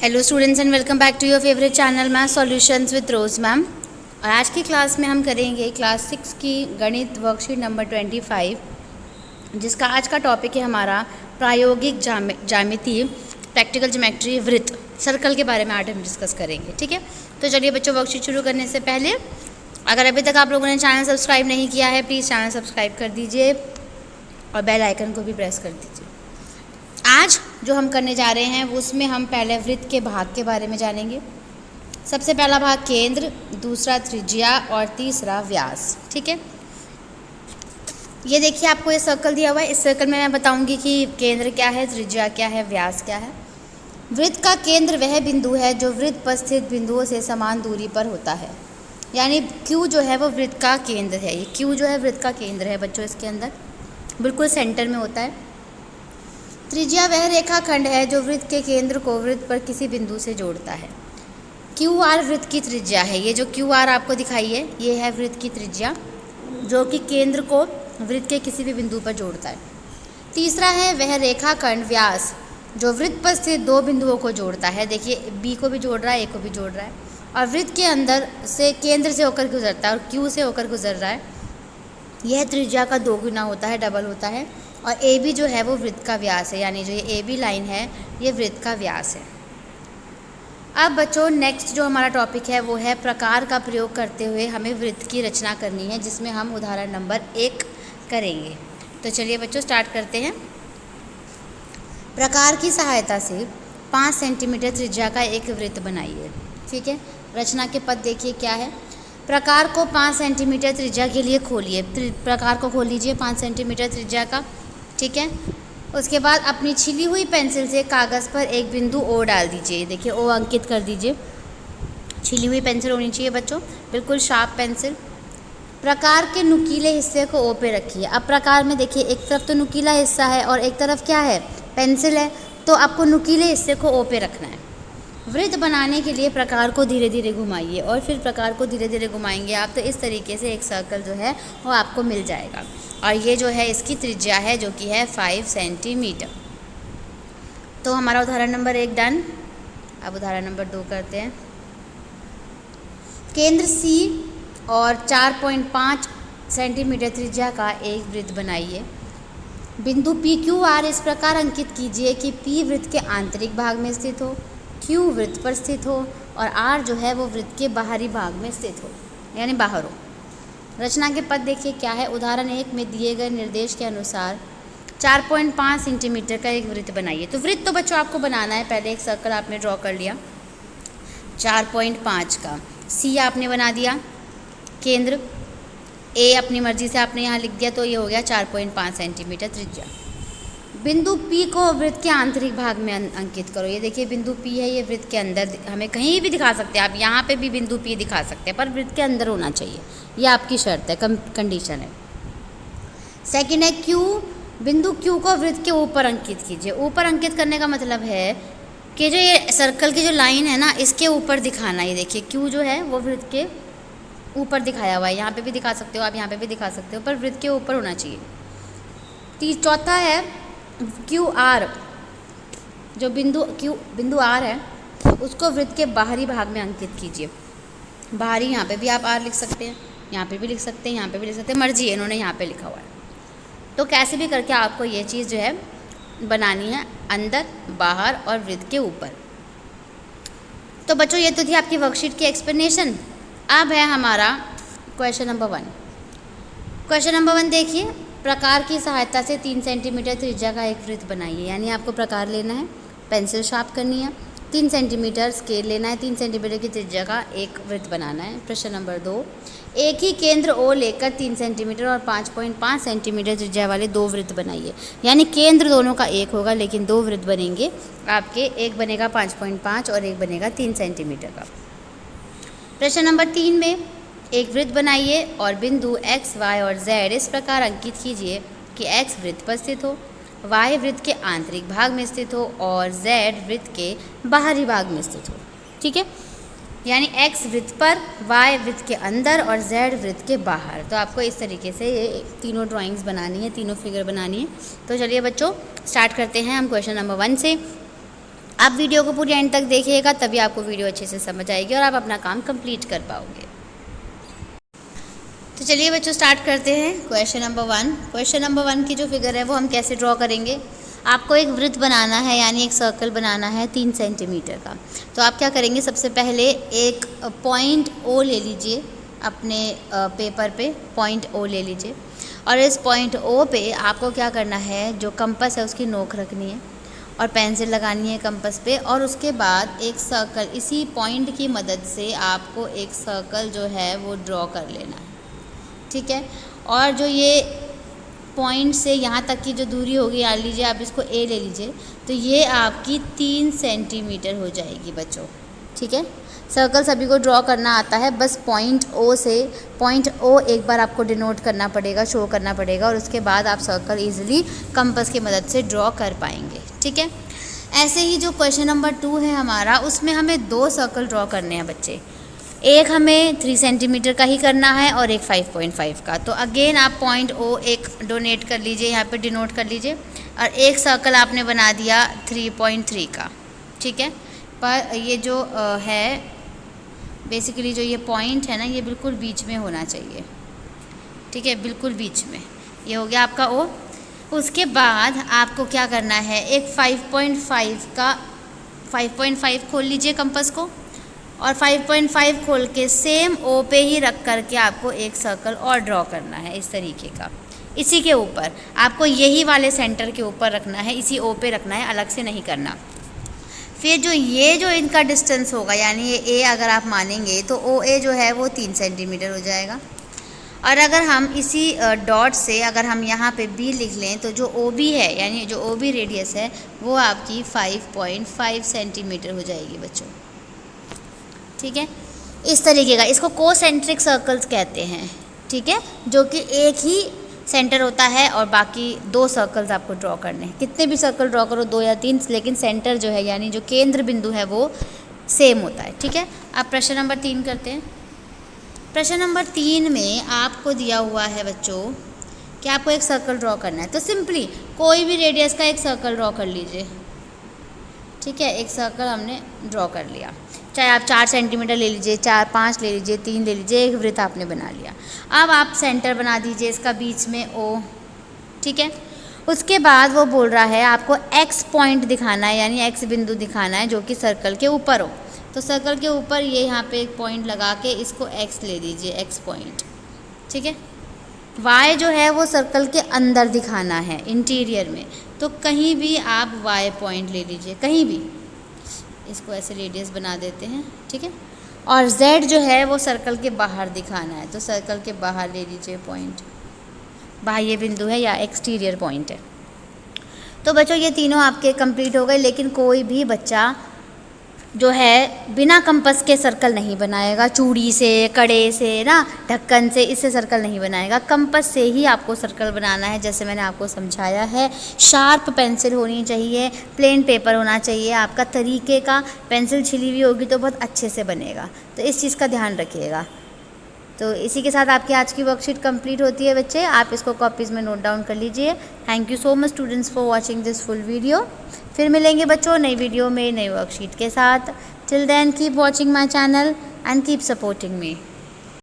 Hello students and welcome back to your favourite channel math solutions with Rose ma'am. और आज की class में हम करेंगे क्लास 6 की गणित वर्कशीट नंबर 25, जिसका आज का टॉपिक है हमारा प्रायोगिक ज्यामिति, प्रैक्टिकल ज्योमेट्री, वृत्त, सर्कल के बारे में आज हम डिस्कस करेंगे। ठीक है, तो चलिए बच्चों, वर्कशीट शुरू करने से पहले अगर अभी तक आप लोगों ने चैनल सब्सक्राइब नहीं किया है, प्लीज़ चैनल सब्सक्राइब कर दीजिए और बेल आइकन को भी प्रेस कर दीजिए। आज जो हम करने जा रहे हैं वो उसमें हम पहले वृत्त के भाग के बारे में जानेंगे। सबसे पहला भाग केंद्र, दूसरा त्रिज्या और तीसरा व्यास। ठीक है, ये देखिए आपको ये सर्कल दिया हुआ है। इस सर्कल में मैं बताऊंगी कि केंद्र क्या है, त्रिज्या क्या है, व्यास क्या है। वृत्त का केंद्र वह बिंदु है जो वृत्त पर स्थित बिंदुओं से समान दूरी पर होता है, यानी Q जो है वो वृत्त का केंद्र है। ये Q जो है वृत्त का केंद्र है बच्चों, इसके अंदर बिल्कुल सेंटर में होता है। त्रिज्या वह रेखाखंड है जो वृत्त के केंद्र को वृत्त पर किसी बिंदु से जोड़ता है। QR वृत्त की त्रिज्या है। ये जो QR आपको दिखाई है ये है वृत्त की त्रिज्या, जो कि केंद्र को वृत्त के किसी भी बिंदु पर जोड़ता है। तीसरा है वह रेखाखंड व्यास जो वृत्त पर स्थित दो बिंदुओं को जोड़ता है। देखिए B को भी जोड़ रहा है, A को भी जोड़ रहा है, और वृत्त के अंदर से केंद्र से होकर गुजरता है और Q से होकर गुजर रहा है। यह त्रिज्या का 2 गुना होता है, डबल होता है। और AB जो है वो वृत्त का व्यास है, यानी जो ये AB लाइन है ये वृत्त का व्यास है। अब बच्चों नेक्स्ट जो हमारा टॉपिक है वो है प्रकार का प्रयोग करते हुए हमें वृत्त की रचना करनी है, जिसमें हम उदाहरण नंबर 1 करेंगे। तो चलिए बच्चों स्टार्ट करते हैं। प्रकार की सहायता से 5 सेंटीमीटर त्रिज्या का एक वृत्त बनाइए। ठीक है, रचना के पद देखिए क्या है। प्रकार को 5 सेंटीमीटर त्रिज्या के लिए खोलिए। प्रकार को खोल लीजिए 5 सेंटीमीटर त्रिज्या का। ठीक है, उसके बाद अपनी छिली हुई पेंसिल से कागज़ पर एक बिंदु O डाल दीजिए। देखिए O अंकित कर दीजिए। छिली हुई पेंसिल होनी चाहिए बच्चों, बिल्कुल शार्प पेंसिल। प्रकार के नुकीले हिस्से को O पे रखिए। अब प्रकार में देखिए एक तरफ तो नुकीला हिस्सा है और एक तरफ क्या है, पेंसिल है, तो आपको नुकीले हिस्से को O पे रखना है। वृत्त बनाने के लिए प्रकार को धीरे धीरे घुमाइए और फिर प्रकार को धीरे धीरे घुमाएंगे आप, तो इस तरीके से एक सर्कल जो है वो आपको मिल जाएगा। और ये जो है इसकी त्रिज्या है जो कि है 5 सेंटीमीटर। तो हमारा उदाहरण नंबर 1 डन। अब उदाहरण नंबर 2 करते हैं। केंद्र C और 4.5 सेंटीमीटर त्रिज्या का एक वृत्त बनाइए। बिंदु PQR इस प्रकार अंकित कीजिए कि P वृत्त के आंतरिक भाग में स्थित हो, Q वृत्त पर स्थित हो और R जो है वो वृत्त के बाहरी भाग में स्थित हो, यानी बाहर हो। रचना के पद देखिए क्या है। उदाहरण 1 में दिए गए निर्देश के अनुसार 4.5 सेंटीमीटर का एक वृत्त बनाइए। तो वृत्त तो बच्चों आपको बनाना है। पहले एक सर्कल आपने ड्रॉ कर लिया 4.5 का। C आपने बना दिया, केंद्र A अपनी मर्जी से आपने यहाँ लिख दिया, तो ये हो गया 4.5 सेंटीमीटर त्रिज्या। बिंदु P को वृत्त के आंतरिक भाग में अंकित करो। ये देखिए बिंदु P है, ये वृत्त के अंदर, हमें कहीं भी दिखा सकते हैं आप, यहाँ पे भी बिंदु P दिखा सकते हैं, पर वृत्त के अंदर होना चाहिए, ये आपकी शर्त है, कंडीशन है। सेकंड है Q। बिंदु Q को वृत्त के ऊपर अंकित कीजिए। ऊपर अंकित करने का मतलब है कि जो ये सर्कल की जो लाइन है ना, इसके ऊपर दिखाना। ये देखिए Q जो है वो वृत्त के ऊपर दिखाया हुआ है, यहाँ पे भी दिखा सकते हो आप, यहाँ पे भी दिखा सकते हो, पर वृत्त के ऊपर होना चाहिए। चौथा है QR। जो बिंदु R है उसको वृत्त के बाहरी भाग में अंकित कीजिए। बाहरी, यहाँ पे भी आप R लिख सकते हैं, यहाँ पे भी लिख सकते हैं, यहाँ पे भी लिख सकते हैं, मर्जी है, इन्होंने यहाँ पे लिखा हुआ है। तो कैसे भी करके आपको ये चीज़ जो है बनानी है, अंदर, बाहर और वृत्त के ऊपर। तो बच्चों ये तो थी आपकी वर्कशीट की एक्सप्लेनेशन। अब है हमारा क्वेश्चन नंबर 1। क्वेश्चन नंबर 1 देखिए। प्रकार की सहायता से 3 सेंटीमीटर त्रिज्या का एक वृत्त बनाइए। यानी आपको प्रकार लेना है, पेंसिल शार्प करनी है, 3 सेंटीमीटर स्केल लेना है, 3 सेंटीमीटर की त्रिज्या का एक वृत्त बनाना है। प्रश्न नंबर 2। एक ही केंद्र O लेकर 3 सेंटीमीटर और 5.5 सेंटीमीटर त्रिज्या वाले 2 वृत्त बनाइए। यानी केंद्र दोनों का एक होगा, लेकिन 2 वृत्त बनेंगे आपके, एक बनेगा 5.5 और एक बनेगा 3 सेंटीमीटर का। प्रश्न नंबर 3 में एक वृत्त बनाइए और बिंदु X, Y और Z इस प्रकार अंकित कीजिए कि X वृत्त पर स्थित हो, Y वृत्त के आंतरिक भाग में स्थित हो और Z वृत्त के बाहरी भाग में स्थित हो। ठीक है, यानी X वृत्त पर, Y वृत्त के अंदर और Z वृत्त के बाहर। तो आपको इस तरीके से ये तीनों ड्राइंग्स बनानी है, तीनों फिगर बनानी है। तो चलिए बच्चों स्टार्ट करते हैं हम क्वेश्चन नंबर 1 से। आप वीडियो को पूरी एंड तक देखिएगा, तभी आपको वीडियो अच्छे से समझ आएगी और आप अपना काम कंप्लीट कर पाओगे। तो चलिए बच्चों स्टार्ट करते हैं क्वेश्चन नंबर 1। क्वेश्चन नंबर 1 की जो फिगर है वो हम कैसे ड्रॉ करेंगे। आपको एक वृत्त बनाना है, यानी एक सर्कल बनाना है 3 सेंटीमीटर का। तो आप क्या करेंगे, सबसे पहले एक पॉइंट ओ ले लीजिए, अपने पेपर पे पॉइंट ओ ले लीजिए, और इस पॉइंट ओ पे आपको क्या करना है, जो कंपास है उसकी नोक रखनी है और पेंसिल लगानी है कंपास पे, और उसके बाद एक सर्कल, इसी पॉइंट की मदद से आपको एक सर्कल जो है वो ड्रॉ कर लेना है, ठीक है। और जो ये पॉइंट से यहाँ तक की जो दूरी होगी, मान लीजिए आप इसको ए ले लीजिए, तो ये आपकी 3 सेंटीमीटर हो जाएगी बच्चों, ठीक है। सर्कल सभी को ड्रॉ करना आता है, बस पॉइंट ओ एक बार आपको डिनोट करना पड़ेगा, शो करना पड़ेगा, और उसके बाद आप सर्कल इजीली कंपास की मदद से ड्रॉ कर पाएंगे, ठीक है। ऐसे ही जो क्वेश्चन नंबर 2 है हमारा, उसमें हमें 2 सर्कल ड्रॉ करने हैं बच्चे। एक हमें 3 सेंटीमीटर का ही करना है और एक 5.5 का। तो अगेन आप पॉइंट ओ एक डोनेट कर लीजिए, यहाँ पे डिनोट कर लीजिए, और एक सर्कल आपने बना दिया 3.3 का, ठीक है। पर ये जो है बेसिकली जो ये पॉइंट है ना, ये बिल्कुल बीच में होना चाहिए, ठीक है, बिल्कुल बीच में। ये हो गया आपका ओ। उसके बाद आपको क्या करना है, एक 5.5 खोल लीजिए कंपास को, और 5.5 खोल के सेम ओ पे ही रख करके आपको एक सर्कल और ड्रॉ करना है इस तरीके का। इसी के ऊपर आपको यही वाले सेंटर के ऊपर रखना है, इसी ओ पे रखना है, अलग से नहीं करना। फिर जो इनका डिस्टेंस होगा, यानी ये ए अगर आप मानेंगे, तो ओ ए जो है वो 3 सेंटीमीटर हो जाएगा। और अगर हम इसी डॉट से अगर हम यहाँ पे बी लिख लें, तो जो ओ बी है, यानी जो ओ बी रेडियस है, वो आपकी 5.5 सेंटीमीटर हो जाएगी बच्चों, ठीक है। इस तरीके का, इसको कोसेंट्रिक सर्कल्स कहते हैं, ठीक है, जो कि एक ही सेंटर होता है और बाकी 2 सर्कल्स आपको ड्रॉ करने हैं। कितने भी सर्कल ड्रॉ करो, 2 या 3, लेकिन सेंटर जो है, यानी जो केंद्र बिंदु है, वो सेम होता है, ठीक है। अब प्रश्न नंबर 3 करते हैं। प्रश्न नंबर 3 में आपको दिया हुआ है बच्चों कि आपको एक सर्कल ड्रॉ करना है। तो सिंपली कोई भी रेडियस का एक सर्कल ड्रॉ कर लीजिए, ठीक है। एक सर्कल हमने ड्रॉ कर लिया, चाहे आप 4 सेंटीमीटर ले लीजिए, 4, 5 ले लीजिए, 3 ले लीजिए, एक वृत्त आपने बना लिया। अब आप सेंटर बना दीजिए इसका बीच में ओ, ठीक है। उसके बाद वो बोल रहा है आपको एक्स पॉइंट दिखाना है, यानी एक्स बिंदु दिखाना है जो कि सर्कल के ऊपर हो। तो सर्कल के ऊपर ये यहाँ पे एक पॉइंट लगा के इसको एक्स ले दीजिए, एक्स पॉइंट, ठीक है। वाई जो है वो सर्कल के अंदर दिखाना है, इंटीरियर में, तो कहीं भी आप वाई पॉइंट ले लीजिए, कहीं भी। इसको ऐसे रेडियस बना देते हैं, ठीक है। और z जो है वो सर्कल के बाहर दिखाना है, तो सर्कल के बाहर ले लीजिए पॉइंट, बाह्य बिंदु है या एक्सटीरियर पॉइंट है। तो बच्चों ये तीनों आपके कंप्लीट हो गए, लेकिन कोई भी बच्चा जो है बिना कंपास के सर्कल नहीं बनाएगा, चूड़ी से, कड़े से ना, ढक्कन से, इससे सर्कल नहीं बनाएगा। कंपास से ही आपको सर्कल बनाना है, जैसे मैंने आपको समझाया है। शार्प पेंसिल होनी चाहिए, प्लेन पेपर होना चाहिए, आपका तरीके का, पेंसिल छिली हुई होगी तो बहुत अच्छे से बनेगा, तो इस चीज़ का ध्यान रखिएगा। तो इसी के साथ आपकी आज की वर्कशीट कंप्लीट होती है बच्चे, आप इसको कॉपीज़ में नोट डाउन कर लीजिए। Thank you so much students for watching this full video. फिर मिलेंगे बच्चों नई वीडियो में, नई वर्कशीट के साथ। Till then keep watching my channel and keep supporting me.